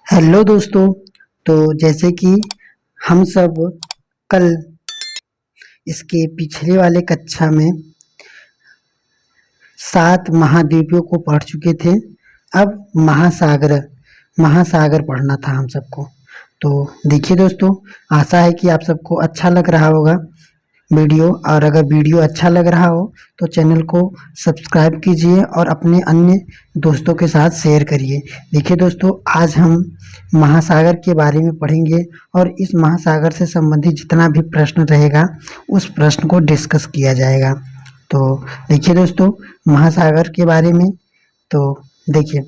Hello दोस्तों। तो जैसे कि हम सब कल इसके पिछले वाले कक्षा में 7 महाद्वीपों को पढ़ चुके थे। अब महासागर पढ़ना था हम सबको। तो देखिए दोस्तों, आशा है कि आप सबको अच्छा लग रहा होगा वीडियो, और अगर वीडियो अच्छा लग रहा हो तो चैनल को सब्सक्राइब कीजिए और अपने अन्य दोस्तों के साथ शेयर करिए। देखिए दोस्तों, आज हम महासागर के बारे में पढ़ेंगे और इस महासागर से संबंधित जितना भी प्रश्न रहेगा उस प्रश्न को डिस्कस किया जाएगा। तो देखिए दोस्तों, महासागर के बारे में तो देखिए,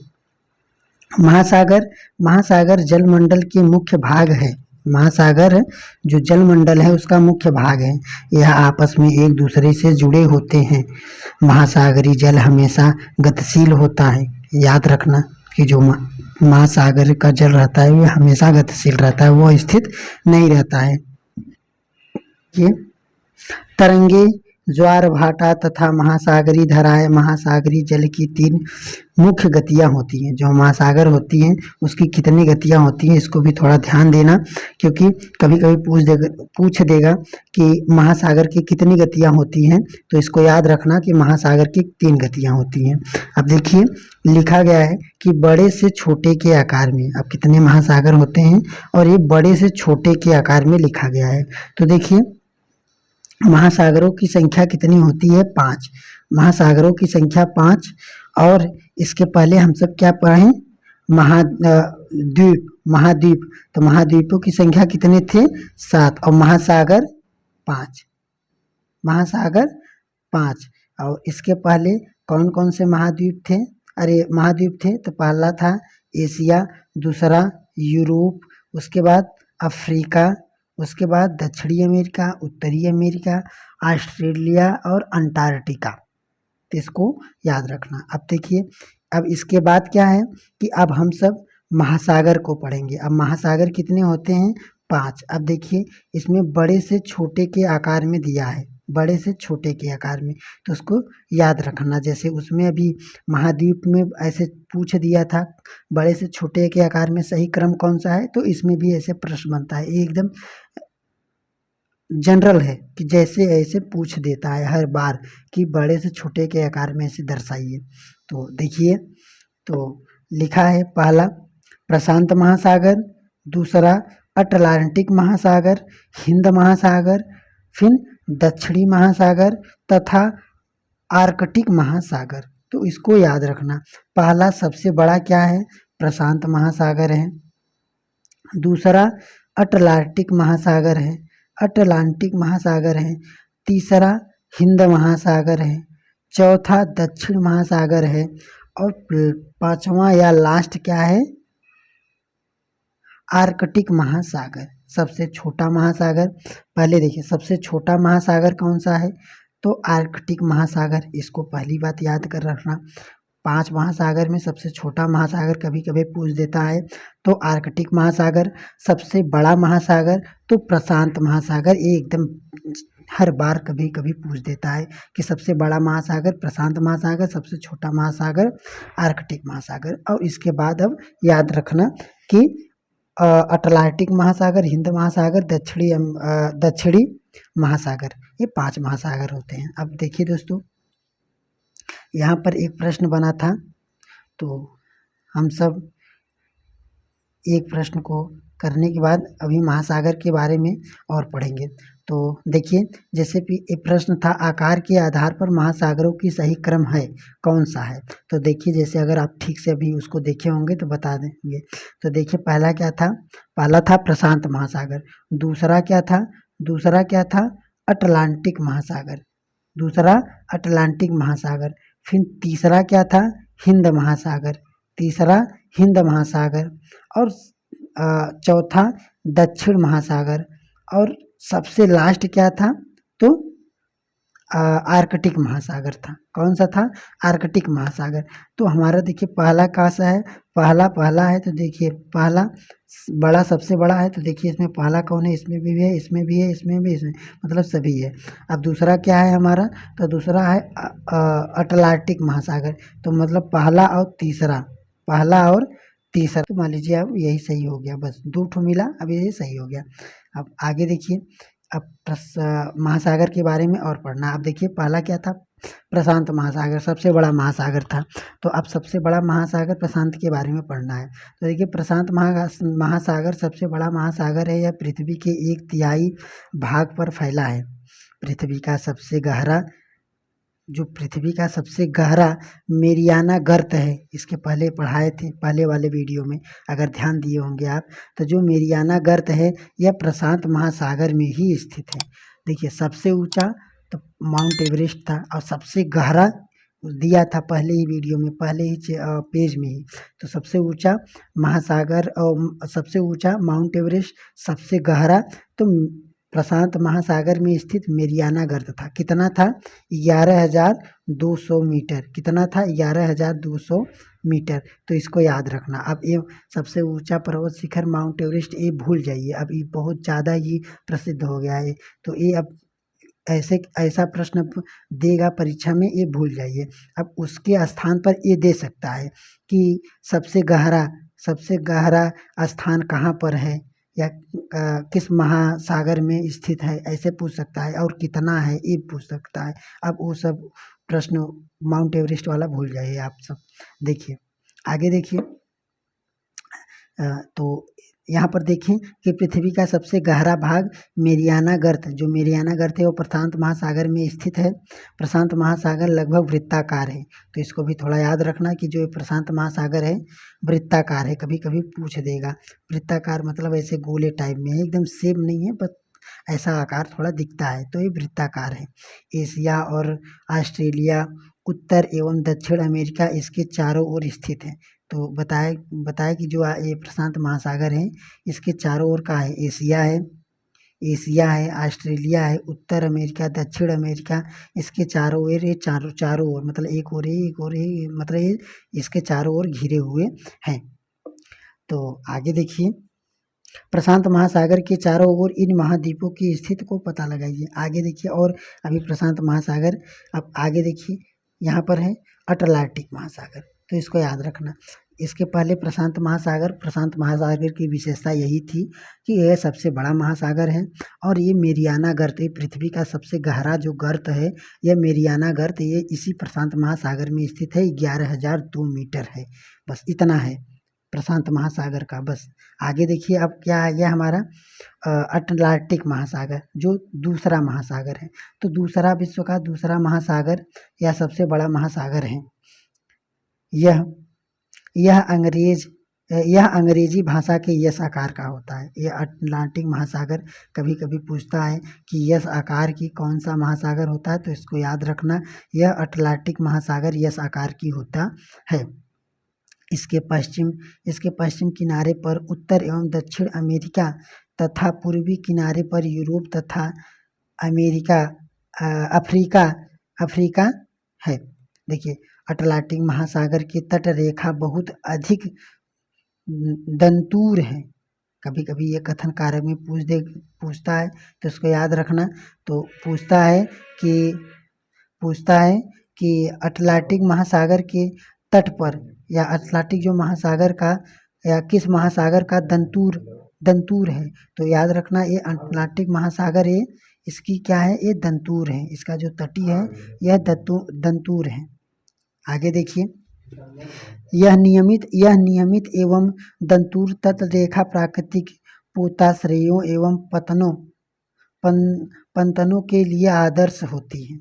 महासागर महासागर जलमंडल के मुख्य भाग है। महासागर जो जलमंडल है उसका मुख्य भाग है। यह आपस में एक दूसरे से जुड़े होते हैं। महासागरीय जल हमेशा गतिशील होता है। याद रखना कि जो महासागर का जल रहता है वह हमेशा गतिशील रहता है, वो स्थिर नहीं रहता है। ये तरंगे, ज्वार भाटा तथा महासागरीय धाराएं महासागरीय जल की 3 मुख्य गतियां होती हैं। जो महासागर होती हैं उसकी कितनी गतियां होती हैं इसको भी थोड़ा ध्यान देना, क्योंकि कभी कभी पूछ देगा कि महासागर की कितनी गतियां होती हैं। तो इसको याद रखना कि महासागर की 3 गतियां होती हैं। अब देखिए, लिखा गया है कि बड़े से छोटे के आकार में। अब कितने महासागर होते हैं और ये बड़े से छोटे के आकार में लिखा गया है। तो देखिए, महासागरों की संख्या कितनी होती है? 5। महासागरों की संख्या 5। और इसके पहले हम सब क्या पढ़े? महाद्वीप। तो महाद्वीपों की संख्या कितने थे? 7। और महासागर 5। महासागर 5। और इसके पहले कौन कौन से महाद्वीप थे? महाद्वीप थे तो पहला था एशिया, दूसरा यूरोप, उसके बाद अफ्रीका, उसके बाद दक्षिणी अमेरिका, उत्तरी अमेरिका, ऑस्ट्रेलिया और अंटार्कटिका। तो इसको याद रखना। अब देखिए, अब इसके बाद क्या है कि अब हम सब महासागर को पढ़ेंगे। अब महासागर कितने होते हैं? 5। अब देखिए, इसमें बड़े से छोटे के आकार में दिया है, बड़े से छोटे के आकार में, तो उसको याद रखना। जैसे उसमें अभी महाद्वीप में ऐसे पूछ दिया था बड़े से छोटे के आकार में सही क्रम कौन सा है, तो इसमें भी ऐसे प्रश्न बनता है। ये एकदम जनरल है कि जैसे ऐसे पूछ देता है हर बार कि बड़े से छोटे के आकार में ऐसे दर्शाइए। तो देखिए, तो लिखा है पहला प्रशांत महासागर, दूसरा अटलांटिक महासागर, हिंद महासागर, फिर दक्षिणी महासागर तथा आर्कटिक महासागर। तो इसको याद रखना। पहला सबसे बड़ा क्या है? प्रशांत महासागर है। दूसरा अटलांटिक महासागर है, अटलांटिक महासागर है। तीसरा हिंद महासागर है। चौथा दक्षिण महासागर है। और 5वां या लास्ट क्या है? आर्कटिक महासागर, सबसे छोटा महासागर। पहले देखिए, सबसे छोटा महासागर कौन सा है? तो आर्कटिक महासागर। इसको पहली बात याद कर रखना। 5 महासागर में सबसे छोटा महासागर कभी कभी पूछ देता है तो आर्कटिक महासागर। सबसे बड़ा महासागर तो प्रशांत महासागर। ये एकदम हर बार कभी कभी पूछ देता है कि सबसे बड़ा महासागर प्रशांत महासागर, सबसे छोटा महासागर आर्कटिक महासागर। और इसके बाद अब याद रखना कि अटलांटिक महासागर, हिंद महासागर, दक्षिणी महासागर, ये 5 महासागर होते हैं। अब देखिए दोस्तों, यहाँ पर एक प्रश्न बना था, तो हम सब एक प्रश्न को करने के बाद अभी महासागर के बारे में और पढ़ेंगे। तो देखिए, जैसे कि एक प्रश्न था, आकार के आधार पर महासागरों की सही क्रम है कौन सा है? तो देखिए, जैसे अगर आप ठीक से अभी उसको देखे होंगे तो बता देंगे। तो देखिए, पहला क्या था? पहला था प्रशांत महासागर। दूसरा क्या था? दूसरा क्या था? अटलांटिक महासागर। दूसरा अटलांटिक महासागर। फिर तीसरा क्या था? हिंद महासागर। तीसरा हिंद महासागर। और चौथा दक्षिण महासागर। और सबसे लास्ट क्या था? तो आर्कटिक महासागर था। कौन सा था? आर्कटिक महासागर। तो हमारा देखिए, पहला कहाँ सा है? पहला है। तो देखिए, पहला बड़ा, सबसे बड़ा है। तो देखिए, इसमें पहला कौन है? इसमें भी है, इसमें भी है, इसमें भी, इसमें, मतलब सभी है। अब दूसरा क्या है हमारा? तो दूसरा है अटलांटिक महासागर। तो मतलब पहला और तीसरा तीसरा, तो मान लीजिए अब यही सही हो गया, बस 2 ठो मिला, अब ये सही हो गया। अब आगे देखिए, अब महासागर के बारे में और पढ़ना। अब देखिए पहला क्या था, प्रशांत महासागर सबसे बड़ा महासागर था। तो अब सबसे बड़ा महासागर प्रशांत के बारे में पढ़ना है। तो देखिए प्रशांत महासागर सबसे बड़ा महासागर है। यह पृथ्वी के 1/3 भाग पर फैला है। पृथ्वी का सबसे गहरा मेरियाना गर्त है, इसके पहले पढ़ाए थे पहले वाले वीडियो में, अगर ध्यान दिए होंगे आप। तो जो मेरियाना गर्त है यह प्रशांत महासागर में ही स्थित है। देखिए सबसे ऊंचा तो माउंट एवरेस्ट था, और सबसे गहरा दिया था पहले ही वीडियो में, पहले ही पेज में ही। तो सबसे ऊंचा महासागर और सबसे ऊंचा माउंट एवरेस्ट, सबसे गहरा तो प्रशांत महासागर में स्थित मेरियाना गर्त था। कितना था? 11,200 मीटर। कितना था? 11,200 मीटर। तो इसको याद रखना। अब ये सबसे ऊंचा पर्वत शिखर माउंट एवरेस्ट, ये भूल जाइए, अब ये बहुत ज़्यादा ही प्रसिद्ध हो गया है। तो ये अब ऐसा प्रश्न देगा परीक्षा में, ये भूल जाइए। अब उसके स्थान पर ये दे सकता है कि सबसे गहरा स्थान कहाँ पर है, या किस महासागर में स्थित है, ऐसे पूछ सकता है। और कितना है ये पूछ सकता है। अब वो सब प्रश्न माउंट एवरेस्ट वाला भूल जाइए आप सब। देखिए आगे देखिए, तो यहाँ पर देखें कि पृथ्वी का सबसे गहरा भाग मेरियाना गर्त, जो मेरियाना गर्त है वो प्रशांत महासागर में स्थित है। प्रशांत महासागर लगभग वृत्ताकार है, तो इसको भी थोड़ा याद रखना कि जो प्रशांत महासागर है वृत्ताकार है। कभी कभी पूछ देगा, वृत्ताकार मतलब ऐसे गोले टाइप में है, एकदम सेम नहीं है, बस ऐसा आकार थोड़ा दिखता है, तो ये वृत्ताकार है। एशिया और ऑस्ट्रेलिया, उत्तर एवं दक्षिण अमेरिका इसके चारों ओर स्थित है। तो बताया कि जो ये प्रशांत महासागर है इसके चारों ओर का है। एशिया है, ऑस्ट्रेलिया है, उत्तर अमेरिका, दक्षिण अमेरिका, इसके चारों ओर, ये चारों ओर मतलब एक ओर है, मतलब ये इसके चारों ओर घिरे हुए हैं। तो आगे देखिए, प्रशांत महासागर के चारों ओर इन महाद्वीपों की स्थिति को पता लगाइए। आगे देखिए, और अभी प्रशांत महासागर, अब आगे देखिए यहाँ पर है अटलांटिक महासागर, तो इसको याद रखना। इसके पहले प्रशांत महासागर की विशेषता यही थी कि यह सबसे बड़ा महासागर है, और ये मेरियाना गर्त, ये पृथ्वी का सबसे गहरा जो गर्त है, यह मेरियाना गर्त, ये इसी प्रशांत महासागर में स्थित है। 11,002 मीटर है, बस इतना है प्रशांत महासागर का। बस आगे देखिए, अब क्या आ गया हमारा अटलांटिक महासागर, जो दूसरा महासागर है। तो दूसरा, विश्व का दूसरा महासागर या सबसे बड़ा महासागर है। यह अंग्रेजी भाषा के यस आकार का होता है। यह अटलांटिक महासागर कभी कभी पूछता है कि यस आकार की कौन सा महासागर होता है, तो इसको याद रखना, यह अटलांटिक महासागर यस आकार की होता है। इसके पश्चिम किनारे पर उत्तर एवं दक्षिण अमेरिका तथा पूर्वी किनारे पर यूरोप तथा अफ्रीका है। देखिए अटलांटिक महासागर की तट रेखा बहुत अधिक दंतूर है। कभी कभी ये कथन कारक में पूछता है, तो इसको याद रखना। तो पूछता है कि अटलांटिक महासागर के तट पर, या अटलांटिक जो महासागर का, या किस महासागर का दंतूर है। तो याद रखना, ये अटलांटिक महासागर है, इसकी क्या है, ये दंतूर है, इसका जो तटी है यह दंतूर है। आगे देखिए, यह नियमित एवं दंतूर तट रेखा प्राकृतिक पोताश्रयों एवं पंतनों के लिए आदर्श होती है।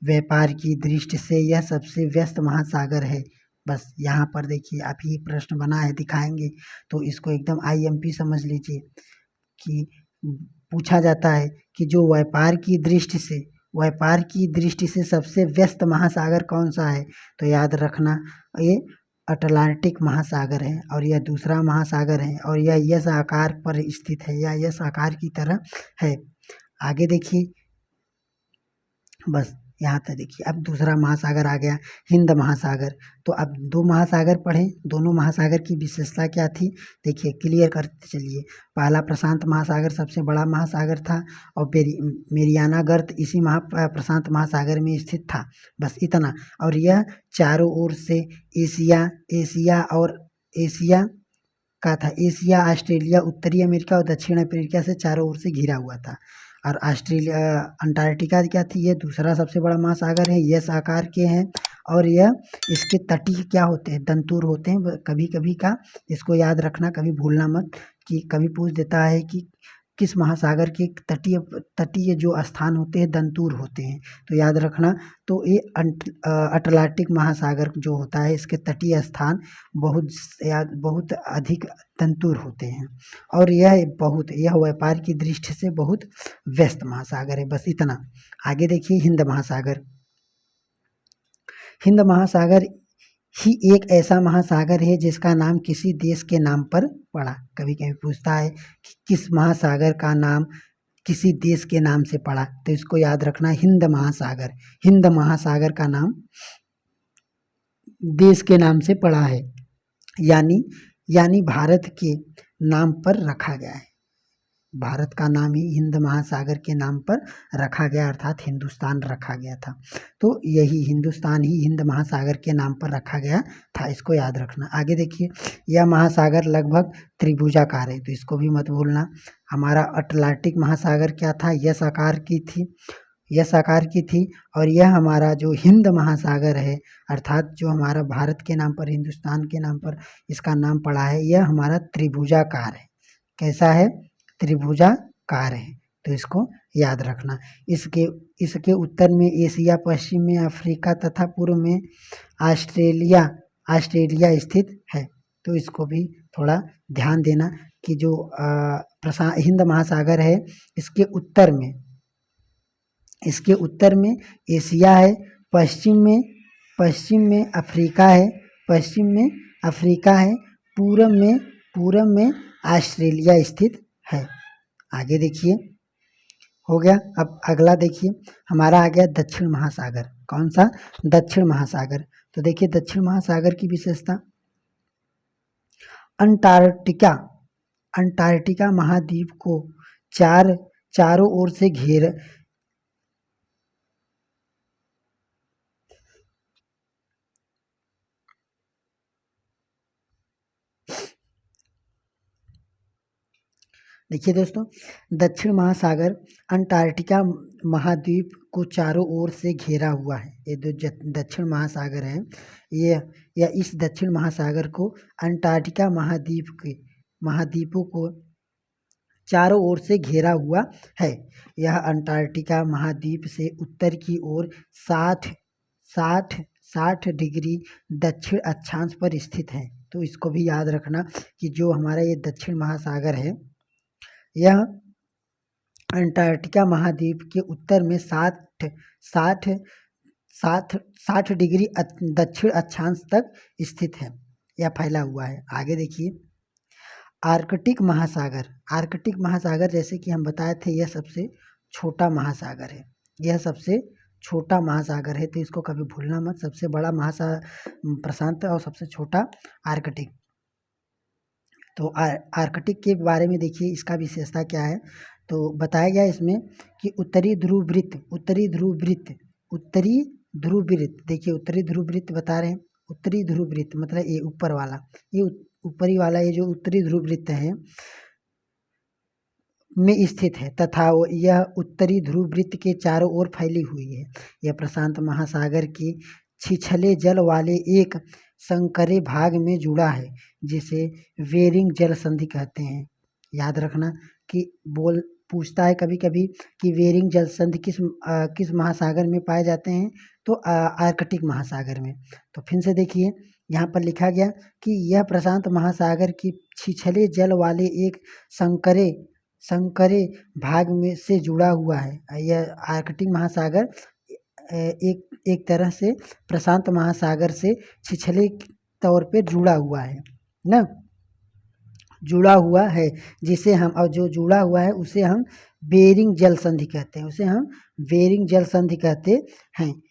व्यापार की दृष्टि से यह सबसे व्यस्त महासागर है। बस यहाँ पर देखिए, अभी प्रश्न बना है, दिखाएंगे, तो इसको एकदम IMP समझ लीजिए कि पूछा जाता है कि जो व्यापार की दृष्टि से सबसे व्यस्त महासागर कौन सा है, तो याद रखना ये अटलांटिक महासागर है, और यह दूसरा महासागर है, और यह यस आकार पर स्थित है, या यस आकार की तरह है। आगे देखिए, बस यहाँ तक देखिए। अब दूसरा महासागर आ गया, हिंद महासागर। तो अब 2 महासागर पढ़े, दोनों महासागर की विशेषता क्या थी, देखिए क्लियर करते चलिए। पहला प्रशांत महासागर सबसे बड़ा महासागर था, और मेरियाना गर्त इसी प्रशांत महासागर में स्थित था, बस इतना। और यह चारों ओर से एशिया और एशिया का था। एशिया, ऑस्ट्रेलिया, उत्तरी अमेरिका और दक्षिण अफ्रीका से चारों ओर से घिरा हुआ था। और ऑस्ट्रेलिया, अंटार्कटिका क्या थी, ये दूसरा सबसे बड़ा महासागर है। यह आकार के हैं और यह इसके तटीय क्या होते हैं, दंतुर होते हैं। कभी कभी का इसको याद रखना, कभी भूलना मत कि कभी पूछ देता है कि किस महासागर के तटीय तटीय जो स्थान होते हैं दंतुर होते हैं, तो याद रखना। तो ये अटलांटिक महासागर जो होता है इसके तटीय स्थान बहुत अधिक दंतुर होते हैं। और यह व्यापार की दृष्टि से बहुत व्यस्त महासागर है। बस इतना। आगे देखिए हिंद महासागर। हिंद महासागर ही एक ऐसा महासागर है जिसका नाम किसी देश के नाम पर पड़ा। कभी कभी पूछता है कि किस महासागर का नाम किसी देश के नाम से पड़ा, तो इसको याद रखना, हिंद महासागर। हिंद महासागर का नाम देश के नाम से पड़ा है, यानी भारत के नाम पर रखा गया है। भारत का नाम ही हिंद महासागर के नाम पर रखा गया, अर्थात हिंदुस्तान रखा गया था। तो यही हिंदुस्तान ही हिंद महासागर के नाम पर रखा गया था, इसको याद रखना। आगे देखिए, यह महासागर लगभग त्रिभुजाकार है, तो इसको भी मत भूलना। हमारा अटलांटिक महासागर क्या था, यस आकार की थी। और यह हमारा जो हिंद महासागर है, अर्थात जो हमारा भारत के नाम पर, हिंदुस्तान के नाम पर इसका नाम पड़ा है, यह हमारा त्रिभुजाकार है। कैसा है, त्रिभुजाकार है, तो इसको याद रखना। इसके उत्तर में एशिया, पश्चिम में अफ्रीका तथा पूर्व में ऑस्ट्रेलिया स्थित है। तो इसको भी थोड़ा ध्यान देना कि जो हिंद महासागर है इसके उत्तर में एशिया है, पश्चिम में अफ्रीका है, पूर्व में ऑस्ट्रेलिया स्थित है। आगे देखिए, हो गया। अब अगला देखिए, हमारा आ गया दक्षिण महासागर। कौन सा, दक्षिण महासागर। तो देखिए दक्षिण महासागर की विशेषता, अंटार्कटिका महाद्वीप को चारों ओर से घेर देखिए दोस्तों, दक्षिण महासागर अंटार्कटिका महाद्वीप को चारों ओर से घेरा हुआ है। ये जो दक्षिण महासागर है, यह इस दक्षिण महासागर को अंटार्कटिका महाद्वीपों को चारों ओर से घेरा हुआ है। यह अंटार्कटिका महाद्वीप से उत्तर की ओर 60 डिग्री दक्षिण अक्षांश पर स्थित है। तो इसको भी याद रखना कि जो हमारा ये दक्षिण महासागर है, यह अंटार्कटिका महाद्वीप के उत्तर में 60 डिग्री दक्षिण अक्षांश तक स्थित है, यह फैला हुआ है। आगे देखिए, आर्कटिक महासागर जैसे कि हम बताए थे, यह सबसे छोटा महासागर है। तो इसको कभी भूलना मत। सबसे बड़ा प्रशांत और सबसे छोटा आर्कटिक। तो आर्कटिक के बारे में देखिए, इसका विशेषता क्या है। तो बताया गया इसमें कि उत्तरी ध्रुव वृत्त, देखिए उत्तरी ध्रुव वृत्त बता रहे हैं। उत्तरी ध्रुव वृत्त मतलब ये ऊपर वाला, ये ऊपरी वाला, ये जो उत्तरी ध्रुव वृत्त है में स्थित है तथा यह उत्तरी ध्रुव वृत्त के चारों ओर फैली हुई है। यह प्रशांत महासागर के छिछले जल वाले एक संकरे भाग में जुड़ा है, जिसे बेरिंग जल संधि कहते हैं। याद रखना कि पूछता है कभी कभी कि बेरिंग जल संधि किस महासागर में पाए जाते हैं, तो आर्कटिक महासागर में। तो फिर से देखिए, यहाँ पर लिखा गया कि यह प्रशांत महासागर की छिछले जल वाले एक संकरे भाग में से जुड़ा हुआ है। यह आर्कटिक महासागर एक तरह से प्रशांत महासागर से छिछले तौर पे जुड़ा हुआ है ना, जुड़ा हुआ है, जिसे हम, और जो जुड़ा हुआ है उसे हम बेरिंग जल संधि कहते हैं,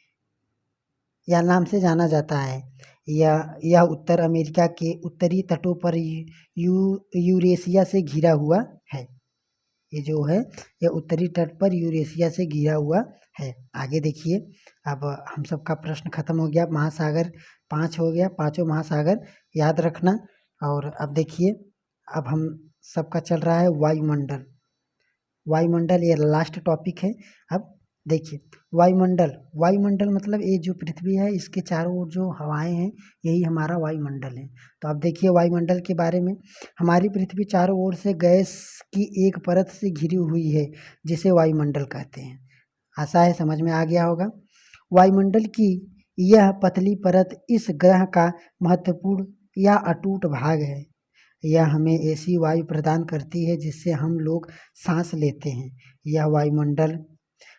या नाम से जाना जाता है। यह उत्तर अमेरिका के उत्तरी तटों पर यूरेशिया से घिरा हुआ है। ये जो है, यह उत्तरी तट पर यूरेशिया से घिरा हुआ है। आगे देखिए, अब हम सबका प्रश्न खत्म हो गया। महासागर 5 हो गया, पांचों महासागर याद रखना। और अब देखिए, अब हम सबका चल रहा है वायुमंडल। वायुमंडल ये लास्ट टॉपिक है। अब देखिए, वायुमंडल, वायुमंडल मतलब ये जो पृथ्वी है इसके चारों ओर जो हवाएं हैं यही हमारा वायुमंडल है। तो अब देखिए वायुमंडल के बारे में, हमारी पृथ्वी चारों ओर से गैस की एक परत से घिरी हुई है जिसे वायुमंडल कहते हैं। आशा है समझ में आ गया होगा। वायुमंडल की यह पतली परत इस ग्रह का महत्वपूर्ण या अटूट भाग है। यह हमें ऐसी वायु प्रदान करती है जिससे हम लोग सांस लेते हैं। यह वायुमंडल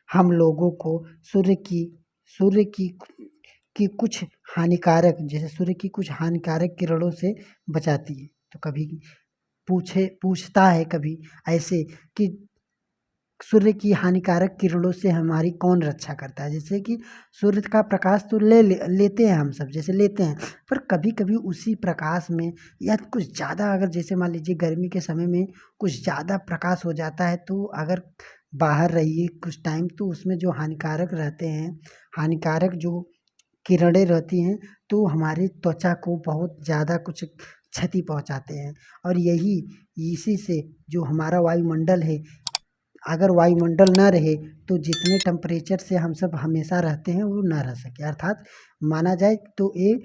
हम लोगों को सूर्य की सूर्य की कुछ हानिकारक, जैसे सूर्य की कुछ हानिकारक किरणों से बचाती है। तो कभी पूछता है कभी ऐसे कि सूर्य की हानिकारक किरणों से हमारी कौन रक्षा करता है। जैसे कि सूर्य का प्रकाश तो लेते हैं हम सब, जैसे लेते हैं, पर कभी कभी उसी प्रकाश में या कुछ ज़्यादा, अगर जैसे मान लीजिए गर्मी के समय में कुछ ज़्यादा प्रकाश हो जाता है तो अगर बाहर रहिए कुछ टाइम तो उसमें जो हानिकारक रहते हैं, हानिकारक जो किरणें रहती हैं तो हमारी त्वचा को बहुत ज़्यादा कुछ क्षति पहुंचाते हैं। और यही इसी से जो हमारा वायुमंडल है, अगर वायुमंडल न रहे तो जितने टेम्परेचर से हम सब हमेशा रहते हैं वो ना रह सके। अर्थात माना जाए तो ये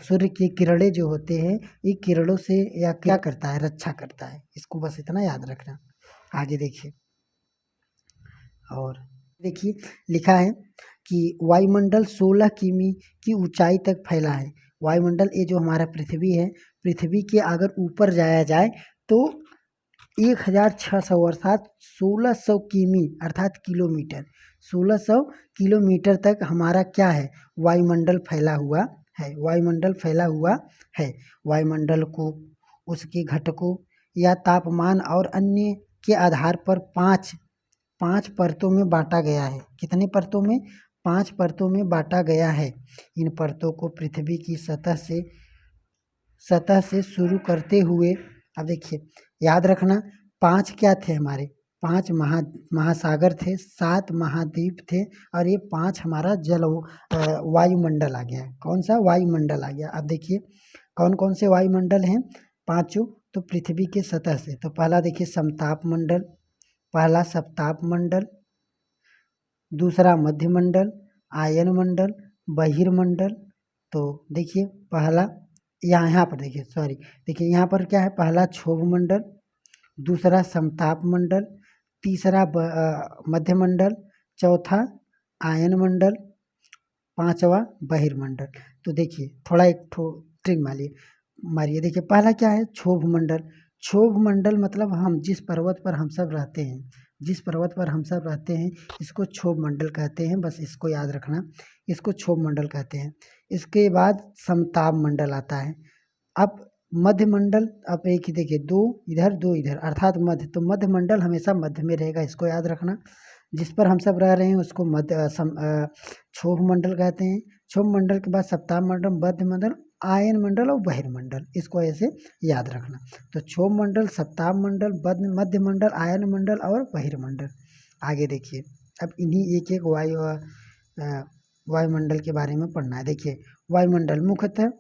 सूर्य की किरणें जो होते हैं ये किरणों से या क्या करता है, रक्षा करता है। इसको बस इतना याद रखना। आगे देखिए, और देखिए लिखा है कि वायुमंडल 16 किमी की ऊंचाई तक फैला है। वायुमंडल ये जो हमारा पृथ्वी है, पृथ्वी के अगर ऊपर जाया जाए तो 1600 अर्थात 1600 किमी अर्थात किलोमीटर, 1600 किलोमीटर तक हमारा क्या है, वायुमंडल फैला हुआ है। वायुमंडल फैला हुआ है। वायुमंडल को उसके घटकों या तापमान और अन्य के आधार पर पांच परतों में बांटा गया है। कितने परतों में? 5 परतों में बांटा गया है। इन परतों को पृथ्वी की सतह से शुरू करते हुए, अब देखिए याद रखना, 5 क्या थे हमारे, 5 महासागर थे, 7 महाद्वीप थे और ये 5 हमारा वायुमंडल आ गया। कौन सा वायुमंडल आ गया? अब देखिए कौन कौन से वायुमंडल हैं, पांचों। तो पृथ्वी के सतह से, तो पहला देखिए समताप मंडल, पहला सप्ताप मंडल, दूसरा मध्यमंडल, आयन मंडल, बहिर्मंडल। तो देखिए पहला यहाँ पर देखिए, सॉरी, देखिए यहाँ पर क्या है, पहला क्षोभ मंडल, दूसरा समताप मंडल, तीसरा मध्यमंडल, चौथा आयन मंडल, पांचवा बहिर्मंडल। तो देखिए थोड़ा एक ट्रिक मारिए। देखिए पहला क्या है, क्षोभ मंडल। क्षोभ मंडल मतलब हम जिस पर्वत पर हम सब रहते हैं, जिस पर्वत पर हम सब रहते हैं इसको क्षोभ मंडल कहते हैं। बस इसको याद रखना, इसको क्षोभ मंडल कहते हैं। इसके बाद समताप मंडल आता है। अब मध्यमंडल, अब एक ही देखिए, दो इधर दो इधर अर्थात मध्य, तो मध्यमंडल हमेशा मध्य में रहेगा, इसको याद रखना। जिस पर हम सब रह रहे हैं उसको क्षोभ मंडल कहते हैं। क्षोभ मंडल के बाद सप्ताह मंडल, मध्य मंडल, आयन मंडल और बहिर्मंडल, इसको ऐसे याद रखना। तो क्षोभ मंडल, सप्ताह मंडल, मध्य मंडल, आयन मंडल और बहिर्मंडल। आगे देखिए, अब इन्हीं एक एक वायुमंडल के बारे में पढ़ना है। देखिए वायुमंडल मुख्यतः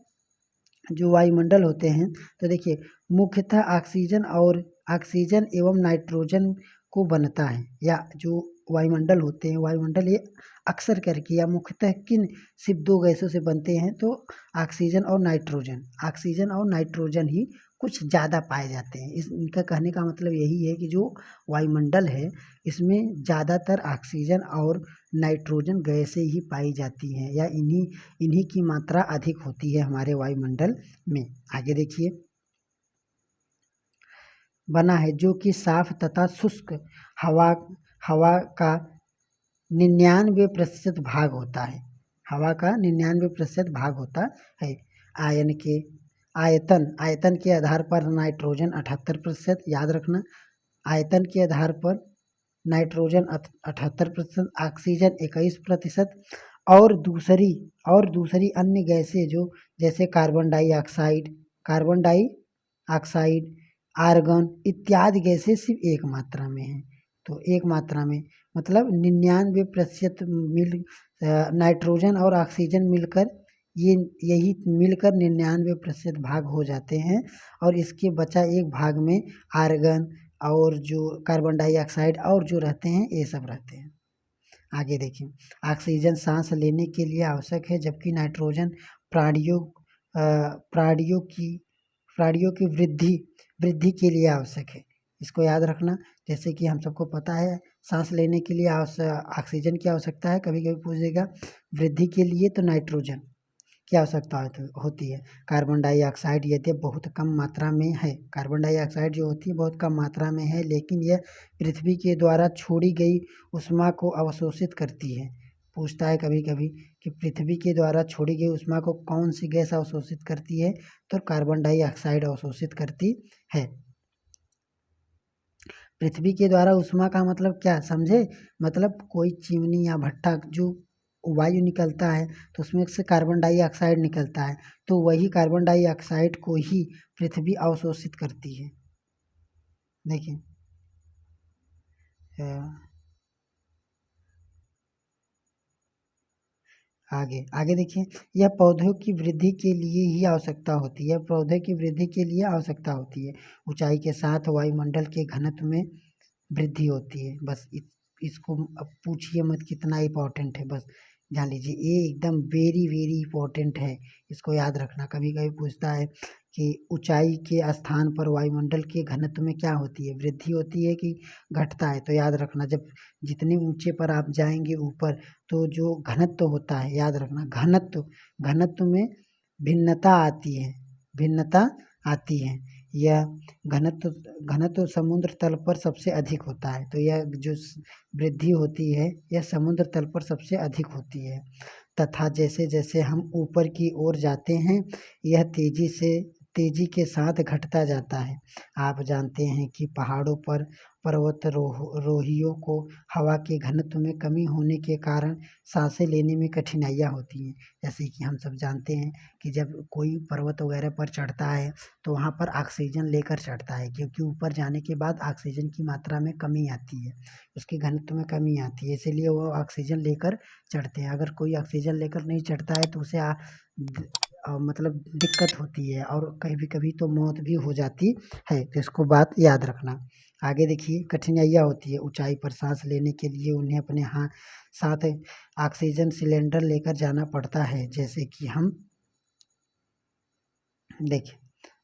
जो वायुमंडल होते हैं, तो देखिए मुख्यतः ऑक्सीजन एवं नाइट्रोजन को बनता है। या जो वायुमंडल होते हैं, वायुमंडल ये अक्सर करके या मुख्यतः किन सिर्फ 2 गैसों से बनते हैं, तो ऑक्सीजन और नाइट्रोजन ही कुछ ज़्यादा पाए जाते हैं। इनका कहने का मतलब यही है कि जो वायुमंडल है इसमें ज़्यादातर ऑक्सीजन और नाइट्रोजन गैसें ही पाई जाती हैं, या इन्हीं की मात्रा अधिक होती है हमारे वायुमंडल में। आगे देखिए, बना है जो कि साफ तथा शुष्क हवा का 99% भाग होता है। हवा का 99% भाग होता है। आयतन के आधार पर नाइट्रोजन 78%, याद रखना, आयतन के आधार पर नाइट्रोजन 78%, ऑक्सीजन 21%, और दूसरी अन्य गैसें जो जैसे कार्बन डाइऑक्साइड, आर्गन इत्यादि गैसें सिर्फ एक मात्रा में हैं। तो एक मात्रा में मतलब 99% नाइट्रोजन और ऑक्सीजन मिलकर ये यही मिलकर 99% भाग हो जाते हैं और इसके बचा एक भाग में आर्गन और जो कार्बन डाइऑक्साइड और जो रहते हैं ये सब रहते हैं। आगे देखिए, ऑक्सीजन सांस लेने के लिए आवश्यक है, जबकि नाइट्रोजन प्राणियों प्राणियों की प्राणियों की वृद्धि के लिए आवश्यक है। इसको याद रखना। जैसे कि हम सबको पता है सांस लेने के लिए ऑक्सीजन की आवश्यकता है, कभी कभी पूछेगा वृद्धि के लिए तो नाइट्रोजन की आवश्यकता होती है। कार्बन डाइऑक्साइड यदि बहुत कम मात्रा में है, कार्बन डाइऑक्साइड जो होती है बहुत कम मात्रा में है, लेकिन यह पृथ्वी के द्वारा छोड़ी गई ऊष्मा को अवशोषित करती है। पूछता है कभी कभी कि पृथ्वी के द्वारा छोड़ी गई ऊष्मा को कौन सी गैस अवशोषित करती है, तो कार्बन डाइऑक्साइड अवशोषित करती है। पृथ्वी के द्वारा ऊष्मा का मतलब क्या समझे? मतलब कोई चिमनी या भट्ठा जो वायु निकलता है तो उसमें से कार्बन डाइऑक्साइड निकलता है, तो वही कार्बन डाइऑक्साइड को ही पृथ्वी अवशोषित करती है। देखिए आगे आगे देखिए, यह पौधों की वृद्धि के लिए ही आवश्यकता होती है, पौधे की वृद्धि के लिए आवश्यकता होती है। ऊंचाई के साथ वायुमंडल के घनत्व में वृद्धि होती है। बस इसको अब पूछिए मत कितना इम्पोर्टेंट है, बस जान लीजिए ये एकदम वेरी वेरी इम्पोर्टेंट है। इसको याद रखना। कभी कभी पूछता है कि ऊंचाई के स्थान पर वायुमंडल के घनत्व में क्या होती है, वृद्धि होती है कि घटता है? तो याद रखना, जब जितने ऊंचे पर आप जाएंगे ऊपर, तो जो घनत्व होता है, याद रखना घनत्व, घनत्व में भिन्नता आती है, भिन्नता आती है। यह घनत्व घनत्व समुद्र तल पर सबसे अधिक होता है। तो यह जो वृद्धि होती है यह समुद्र तल पर सबसे अधिक होती है, तथा जैसे जैसे हम ऊपर की ओर जाते हैं यह तेजी के साथ घटता जाता है। आप जानते हैं कि पहाड़ों पर पर्वतारोहियों को हवा के घनत्व में कमी होने के कारण सांसें लेने में कठिनाइयाँ होती हैं। जैसे कि हम सब जानते हैं कि जब कोई पर्वत वगैरह पर चढ़ता है तो वहाँ पर ऑक्सीजन लेकर चढ़ता है, क्योंकि ऊपर जाने के बाद ऑक्सीजन की मात्रा में कमी आती है, उसके घनत्व में कमी आती है, इसीलिए वो ऑक्सीजन लेकर चढ़ते हैं। अगर कोई ऑक्सीजन लेकर नहीं चढ़ता है तो उसे मतलब दिक्कत होती है और कभी कभी तो मौत भी हो जाती है। तो इसको बात याद रखना। आगे देखिए, कठिनाइयाँ होती है ऊंचाई पर सांस लेने के लिए उन्हें अपने साथ ऑक्सीजन सिलेंडर लेकर जाना पड़ता है। जैसे कि हम देखिए,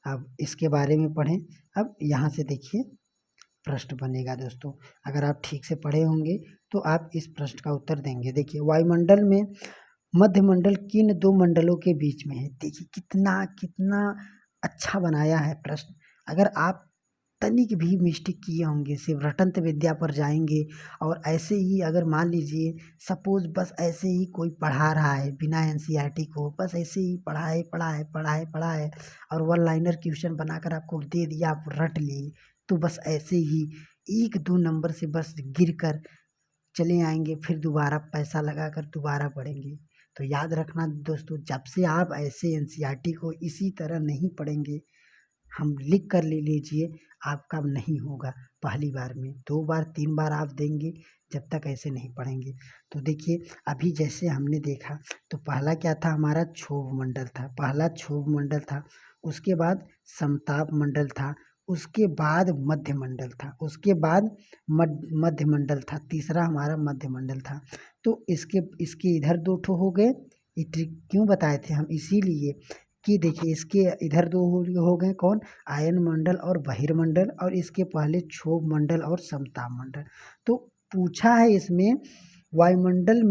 अब इसके बारे में पढ़ें। अब यहाँ से देखिए प्रश्न बनेगा दोस्तों, अगर आप ठीक से पढ़े होंगे तो आप इस प्रश्न का उत्तर देंगे। देखिए, वायुमंडल में मध्यमंडल किन दो मंडलों के बीच में है? देखिए कितना कितना अच्छा बनाया है प्रश्न। अगर आप तनिक भी मिस्टेक किए होंगे, सिर्फ रटंत विद्या पर जाएंगे और ऐसे ही अगर मान लीजिए सपोज बस ऐसे ही कोई पढ़ा रहा है बिना एनसीईआरटी को, बस ऐसे ही पढ़ाए और वन लाइनर क्वेश्चन बनाकर आपको दे दिया, आप रट लिए, तो बस ऐसे ही 1-2 नंबर से बस गिर कर चले आएंगे, फिर दोबारा पैसा लगाकर दोबारा पढ़ेंगे। तो याद रखना दोस्तों, जब से आप ऐसे एनसीईआरटी को इसी तरह नहीं पढ़ेंगे, हम लिख कर ले लीजिए, आपका नहीं होगा पहली बार में, 2 बार 3 बार आप देंगे जब तक ऐसे नहीं पढ़ेंगे। तो देखिए अभी जैसे हमने देखा तो पहला क्या था हमारा, क्षोभ मंडल था, पहला क्षोभ मंडल था, उसके बाद समताप मंडल था, उसके बाद मध्य मंडल था, उसके बाद मध्य मंडल था, तीसरा हमारा मध्य मंडल था। तो इसके इधर 2 ठो हो गए। ये ट्रिक क्यों बताए थे हम, इसीलिए कि देखिए इसके इधर 2 हो गए कौन, आयन मंडल और बहिर्मंडल, और इसके पहले क्षोभ मंडल और समताप मंडल। तो पूछा है इसमें वायुमंडल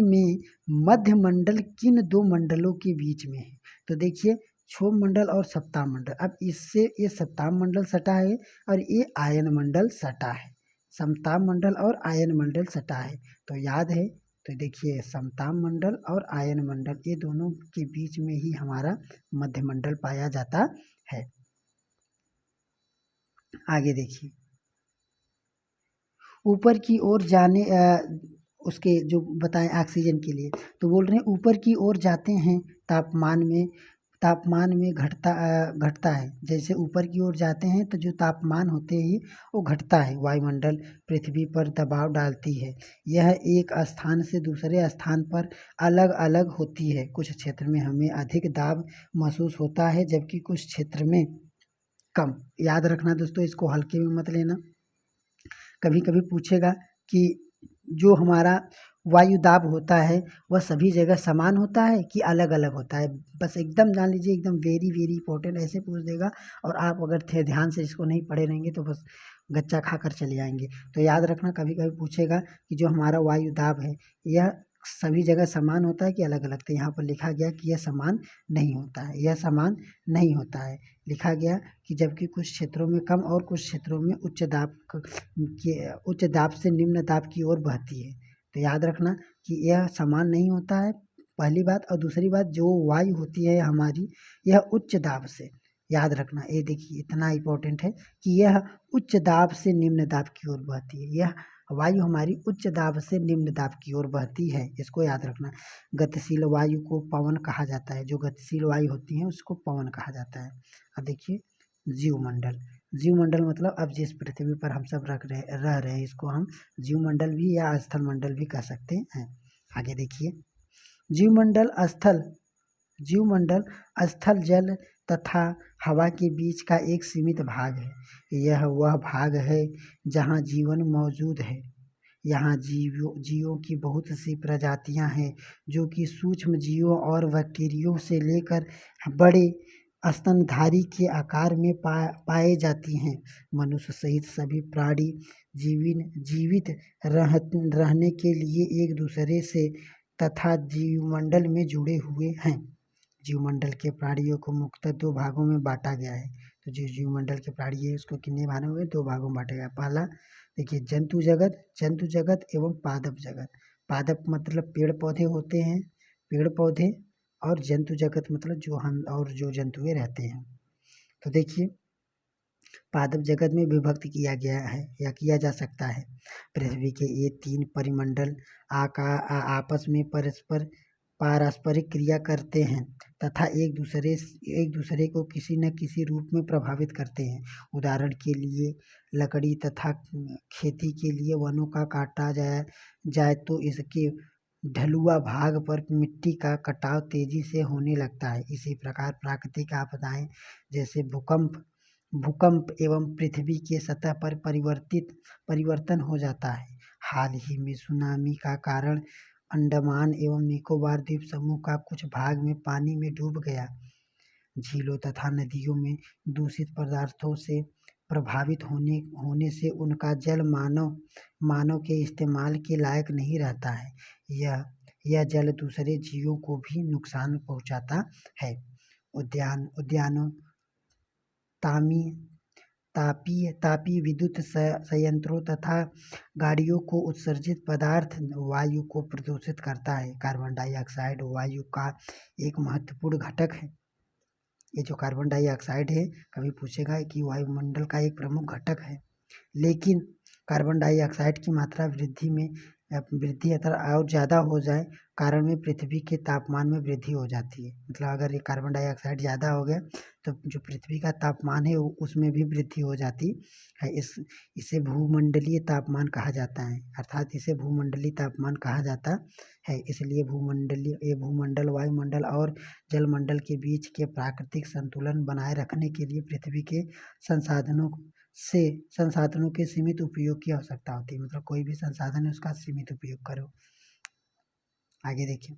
में मध्य मंडल किन 2 मंडलों के बीच में है? तो देखिए क्षोभ मंडल और सप्ताह मंडल, अब इससे ये सप्ताह मंडल सटा है और ये आयन मंडल सटा है, समताप मंडल और आयन मंडल सटा है। तो याद है, तो देखिए समताप मंडल और आयन मंडल ये दोनों के बीच में ही हमारा मध्य मंडल पाया जाता है। आगे देखिए, ऊपर की ओर जाने उसके जो बताएं ऑक्सीजन के लिए, तो बोल रहे हैं ऊपर की ओर जाते हैं तापमान में घटता है। जैसे ऊपर की ओर जाते हैं तो जो तापमान होते ही वो घटता है। वायुमंडल पृथ्वी पर दबाव डालती है। यह एक स्थान से दूसरे स्थान पर अलग अलग होती है। कुछ क्षेत्र में हमें अधिक दाब महसूस होता है, जबकि कुछ क्षेत्र में कम। याद रखना दोस्तों, इसको हल्के में मत लेना। कभी कभी पूछेगा कि जो हमारा वायु दाब होता है वह सभी जगह समान होता है कि अलग अलग होता है। बस एकदम जान लीजिए, एकदम वेरी वेरी इंपॉर्टेंट ऐसे पूछ देगा, और आप अगर थे ध्यान से इसको नहीं पढ़े रहेंगे तो बस गच्चा खा कर चले आएंगे। तो याद रखना, कभी कभी पूछेगा कि जो हमारा वायु दाब है यह सभी जगह समान होता है कि अलग अलग। तो यहाँ पर लिखा गया कि यह समान नहीं होता है, यह समान नहीं होता है। लिखा गया कि जबकि कुछ क्षेत्रों में कम और कुछ क्षेत्रों में उच्च दाब से निम्न दाब की ओर बहती है। तो याद रखना कि यह समान नहीं होता है, पहली बात। और दूसरी बात, जो वायु होती है हमारी, यह उच्च दाब से, याद रखना, ये देखिए इतना इम्पोर्टेंट है कि यह उच्च दाब से निम्न दाब की ओर बहती है। यह वायु हमारी उच्च दाब से निम्न दाब की ओर बहती है, इसको याद रखना। गतिशील वायु को पवन कहा जाता है। जो गतिशील वायु होती है उसको पवन कहा जाता है। अब देखिए जीवमंडल। जीवमंडल मतलब अब जिस पृथ्वी पर हम सब रह रहे हैं इसको हम जीवमंडल भी या स्थल मंडल भी कह सकते हैं। आगे देखिए, जीवमंडल स्थल जल तथा हवा के बीच का एक सीमित भाग है। यह वह भाग है जहाँ जीवन मौजूद है। यहाँ जीवों की बहुत सी प्रजातियाँ हैं, जो कि सूक्ष्म जीवों और बैक्टीरियो से लेकर बड़े स्तनधारी के आकार में पाए जाती हैं। मनुष्य सहित सभी प्राणी जीवित रहने के लिए एक दूसरे से तथा जीवमंडल में जुड़े हुए हैं। जीवमंडल के प्राणियों को मुख्यतः दो भागों में बांटा गया है। तो जो जीवमंडल के प्राणी है उसको कितने भागों में, दो भागों में बांटा गया। पहला देखिए जंतु जगत एवं पादप जगत। पादप मतलब पेड़ पौधे होते हैं, पेड़ पौधे, और जंतु जगत मतलब जो हम और जो जंतुएं रहते हैं। तो देखिए पादप जगत में विभक्त किया गया है या किया जा सकता है। पृथ्वी के ये तीन परिमंडल आपस में परस्पर पारस्परिक क्रिया करते हैं तथा एक दूसरे को किसी न किसी रूप में प्रभावित करते हैं। उदाहरण के लिए लकड़ी तथा खेती के लिए वनों का काटा जाए तो इसके ढलुआ भाग पर मिट्टी का कटाव तेजी से होने लगता है। इसी प्रकार प्राकृतिक आपदाएं जैसे भूकंप एवं पृथ्वी के सतह पर परिवर्तन हो जाता है। हाल ही में सुनामी का कारण अंडमान एवं निकोबार द्वीप समूह का कुछ भाग में पानी में डूब गया। झीलों तथा नदियों में दूषित पदार्थों से प्रभावित होने से उनका जल मानव के इस्तेमाल के लायक नहीं रहता है। यह जल दूसरे जीवों को भी नुकसान पहुंचाता है। उद्यानों तापीय विद्युत संयंत्रों तथा गाड़ियों को उत्सर्जित पदार्थ वायु को प्रदूषित करता है। कार्बन डाइऑक्साइड वायु का एक महत्वपूर्ण घटक है। ये जो कार्बन डाइऑक्साइड है, कभी पूछेगा कि वायुमंडल का एक प्रमुख घटक है, लेकिन कार्बन डाइऑक्साइड की मात्रा वृद्धि अगर और ज़्यादा हो जाए कारण में पृथ्वी के तापमान में वृद्धि हो जाती है। मतलब अगर ये कार्बन डाइऑक्साइड ज़्यादा हो गया तो जो पृथ्वी का तापमान है उसमें भी वृद्धि हो जाती है। इसे भूमंडलीय तापमान कहा जाता है, अर्थात इसे भूमंडलीय तापमान कहा जाता है। इसलिए भूमंडल वायुमंडल और जलमंडल के बीच के प्राकृतिक संतुलन बनाए रखने के लिए पृथ्वी के संसाधनों के सीमित उपयोग की आवश्यकता होती है। मतलब कोई भी संसाधन है उसका सीमित उपयोग करो। आगे देखिए,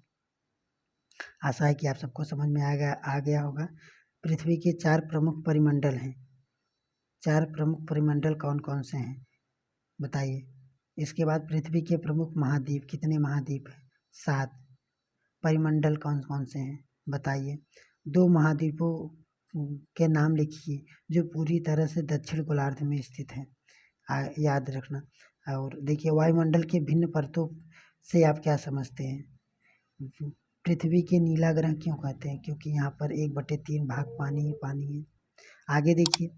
आशा है कि आप सबको समझ में आ गया होगा। पृथ्वी के 4 प्रमुख परिमंडल हैं। 4 प्रमुख परिमंडल कौन कौन से हैं बताइए। इसके बाद पृथ्वी के प्रमुख महाद्वीप, कितने महाद्वीप हैं? 7। परिमंडल कौन कौन से हैं बताइए। 2 महाद्वीपों के नाम लिखिए जो पूरी तरह से दक्षिण गोलार्ध में स्थित हैं, याद रखना। और देखिए वायुमंडल के भिन्न परतों से आप क्या समझते हैं? पृथ्वी के नीला ग्रह क्यों कहते हैं? क्योंकि यहाँ पर 1/3 भाग पानी ही पानी है। आगे देखिए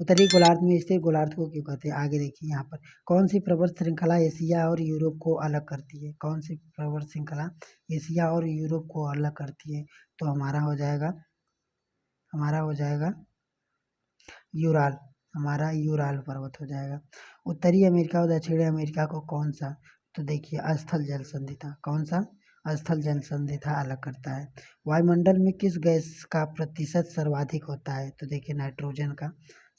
उत्तरी गोलार्ध में स्थित गोलार्ध को क्यों कहते हैं? आगे देखिए यहाँ पर कौन सी पर्वत श्रृंखला एशिया और यूरोप को अलग करती है? कौन सी पर्वत श्रृंखला एशिया और यूरोप को अलग करती है? तो हमारा हो जाएगा यूराल, हमारा यूराल पर्वत हो जाएगा। उत्तरी अमेरिका और दक्षिणी अमेरिका को कौन सा? तो देखिए अस्थल जल संधि था। कौन सा? अस्थल जल संधि था, अलग करता है। वायुमंडल में किस गैस का प्रतिशत सर्वाधिक होता है? तो देखिए नाइट्रोजन का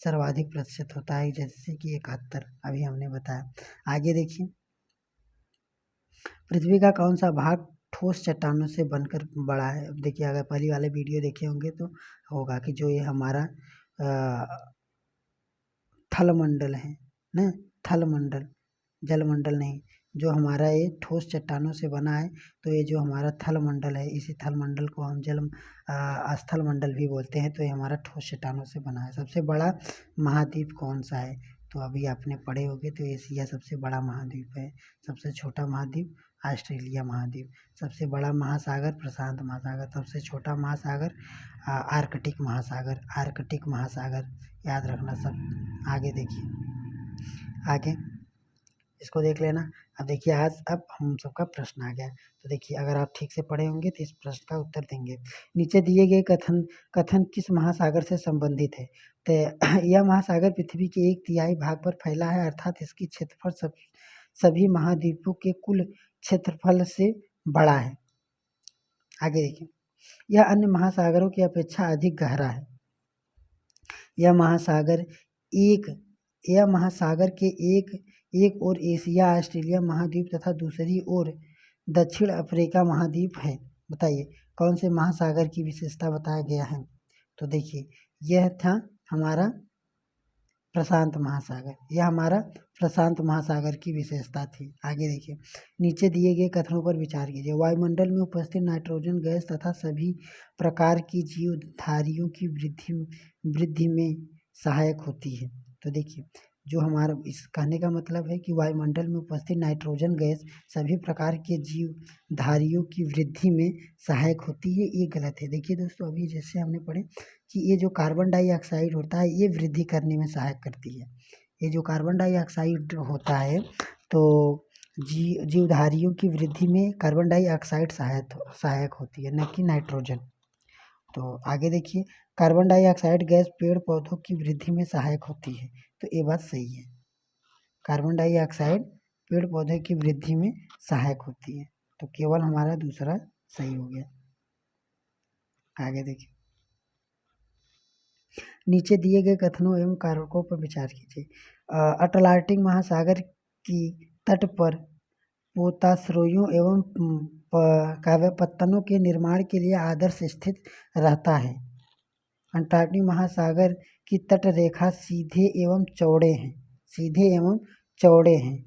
सर्वाधिक प्रतिशत होता है, जैसे कि 71 अभी हमने बताया। आगे देखिए पृथ्वी का कौन सा भाग ठोस चट्टानों से बनकर बड़ा है? अब देखिए अगर पहली वाले वीडियो देखे होंगे तो होगा कि जो ये हमारा थलमंडल है ना, थलमंडल, जलमंडल नहीं, जो हमारा ये ठोस चट्टानों से बना है, तो ये जो हमारा थलमंडल है, इसी थलमंडल को हम स्थल मंडल भी बोलते हैं। तो ये हमारा ठोस चट्टानों से बना है। सबसे बड़ा महाद्वीप कौन सा है? तो अभी आपने पढ़े होंगे, तो एशिया सबसे बड़ा महाद्वीप है। सबसे छोटा महाद्वीप ऑस्ट्रेलिया महाद्वीप। सबसे बड़ा महासागर प्रशांत महासागर। सबसे छोटा महासागर आर्कटिक महासागर, आर्कटिक महासागर, याद रखना सब। आगे देखिए, आगे इसको देख लेना। अब देखिए अब हम सबका प्रश्न आ गया। तो देखिए अगर आप ठीक से पढ़े होंगे तो इस प्रश्न का उत्तर देंगे। नीचे दिए गए कथन किस महासागर से संबंधित है? तो यह महासागर पृथ्वी के 1/3 भाग पर फैला है, अर्थात इसकी क्षेत्रफल सभी महाद्वीपों के कुल क्षेत्रफल से बड़ा है। आगे देखिए, यह अन्य महासागरों की अपेक्षा अधिक गहरा है। यह महासागर के एक ओर एशिया ऑस्ट्रेलिया महाद्वीप तथा दूसरी ओर दक्षिण अफ्रीका महाद्वीप है। बताइए कौन से महासागर की विशेषता बताया गया है? तो देखिए यह था हमारा प्रशांत महासागर, यह हमारा प्रशांत महासागर की विशेषता थी। आगे देखिए, नीचे दिए गए कथनों पर विचार कीजिए। वायुमंडल में उपस्थित नाइट्रोजन गैस तथा सभी प्रकार की जीवधारियों की वृद्धि में सहायक होती है। तो देखिए जो हमारा इस कहने का मतलब है कि वायुमंडल में उपस्थित नाइट्रोजन गैस सभी प्रकार के जीवधारियों की वृद्धि में सहायक होती है, ये गलत है। देखिए दोस्तों, अभी जैसे हमने पढ़े कि ये जो कार्बन डाइऑक्साइड होता है ये वृद्धि करने में सहायक करती है। ये जो कार्बन डाइऑक्साइड होता है तो जीवधारियों की वृद्धि में कार्बन डाइऑक्साइड सहायक होती है, न कि नाइट्रोजन। तो आगे देखिए, कार्बन डाइऑक्साइड गैस पेड़ पौधों की वृद्धि में सहायक होती है, तो ये बात सही है। कार्बन डाइऑक्साइड पेड़ पौधे की वृद्धि में सहायक होती है, तो केवल हमारा दूसरा सही हो गया। आगे देखिए, नीचे दिए गए कथनों एवं कारकों पर विचार कीजिए। अटलांटिक महासागर की तट पर पोताश्रयों एवं काव्यपत्तनों के निर्माण के लिए आदर्श स्थित रहता है। अंटार्कटिक महासागर की तट रेखा सीधे एवं चौड़े हैं।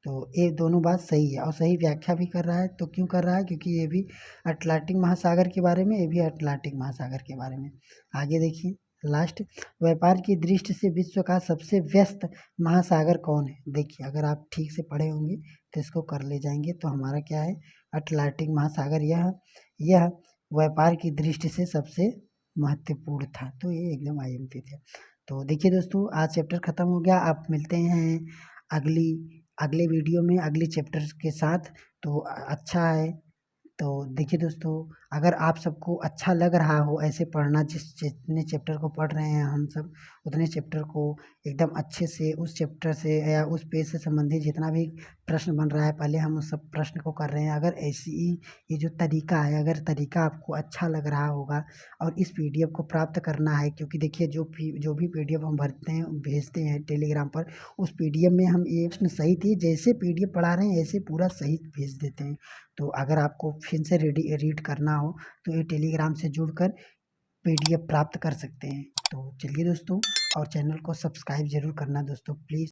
तो ये दोनों बात सही है और सही व्याख्या भी कर रहा है। तो क्यों कर रहा है? क्योंकि ये भी अटलांटिक महासागर के बारे में, ये भी अटलांटिक महासागर के बारे में। आगे देखिए लास्ट, व्यापार की दृष्टि से विश्व का सबसे व्यस्त महासागर कौन है? देखिए अगर आप ठीक से पढ़े होंगे तो इसको कर ले जाएंगे। तो हमारा क्या है? अटलांटिक महासागर। यह व्यापार की दृष्टि से सबसे महत्वपूर्ण था। तो ये एकदम IMP थे। तो देखिए दोस्तों, आज चैप्टर खत्म हो गया। आप मिलते हैं अगले वीडियो में अगले चैप्टर के साथ। तो अच्छा है। तो देखिए दोस्तों, अगर आप सबको अच्छा लग रहा हो ऐसे पढ़ना, जितने चैप्टर को पढ़ रहे हैं हम सब, उतने चैप्टर को एकदम अच्छे से उस चैप्टर से या उस पेज से संबंधित जितना भी प्रश्न बन रहा है, पहले हम उस सब प्रश्न को कर रहे हैं। अगर ऐसी ही ये जो तरीका है, अगर तरीका आपको अच्छा लग रहा होगा और इस PDF को प्राप्त करना है, क्योंकि देखिए जो भी PDF हम भरते हैं भेजते हैं टेलीग्राम पर, उस PDF में हम ये प्रश्न सही थी, जैसे PDF पढ़ा रहे हैं ऐसे पूरा सही भेज देते हैं। तो अगर आपको फिर से रीड करना हो तो ये टेलीग्राम से जुड़कर PDF प्राप्त कर सकते हैं। तो चलिए दोस्तों, और चैनल को सब्सक्राइब जरूर करना दोस्तों प्लीज़।